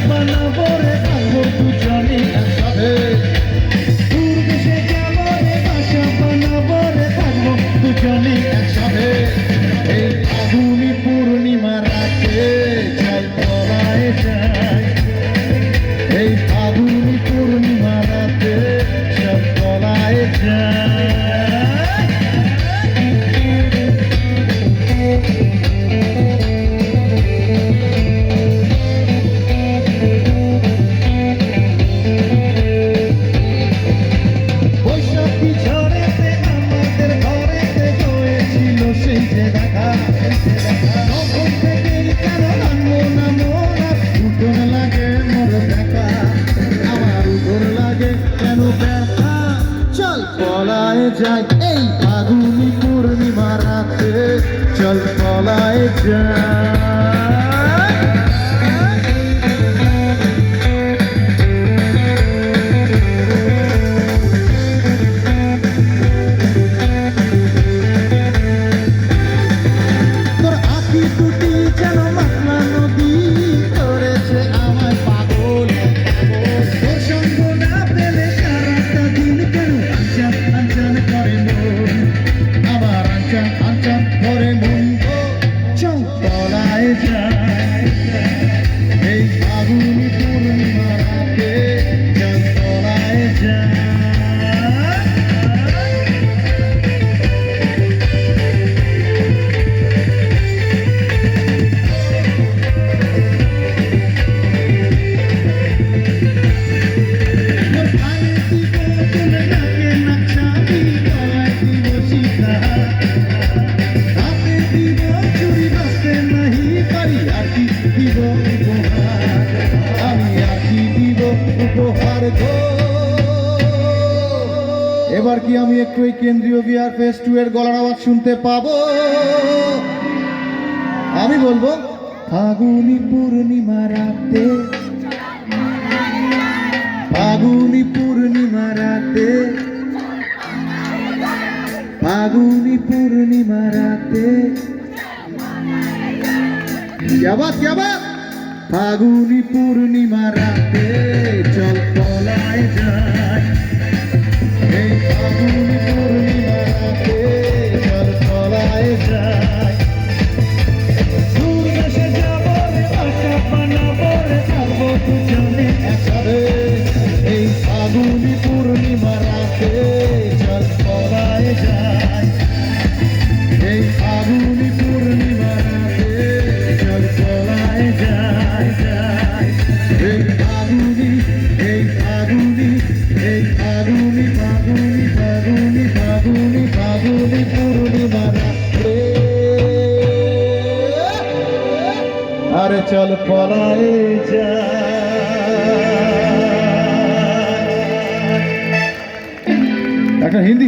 বানাবো রে থাকবো দুজনে একসাথে দূর দেশে যাবো রে বাসা বানাবো রে থাকবো দুজনে একসাথে এই ফাগুনি পূর্ণিমা রাতে চল পলায়ে যাই এই ফাগুনি পূর্ণিমা রাতে চল পলায়ে যাই চল পলায়ে যাই এই ফাগুনি পূর্ণিমা রাতে চল পলায়ে যাই তোর আঁখি দুটি যেন মাতলা নদী করেছে আমায় পাগল তোর সঙ্গ না পেলে সারাটা দিন কেন আনচান আনচান করে মন আবার আনচান আনচান করে মন চল পলায়ে যাই এই ফাগুনি পূর্ণিমা রাতে চল পলায়ে যাই এবার কি আমি একটু এই কেন্দ্রীয় বিহার ফেজ 2 এর গলার আওয়াজ শুনতে পাবো আমি বলবো ফাগুনি পূর্ণিমা রাতে ফাগুনি পূর্ণিমা রাতে ফাগুনি পূর্ণিমা রাতে क्या बात फागुनी पूर्णिमा राते चल पलाये जाई এই ফাগুনি পূর্ণিমা রাতে চল পলায়ে যাই দূর দেশে যাবো রে বাসা বানাবো রে থাকবো দুজনে একসাথে এই ফাগুনি পূর্ণিমা রাতে চল পলায়ে যাই এই ফাগুনি পূর্ণিমা রাতে চল পলায়ে যাই যাই এই ফাগুনি ফাগুনি ফাগুনি ফাগুনি ফাগুনি ফাগুনি পূর্ণিমা রাতে আরে চল পলায়ে যাই একটা হিন্দি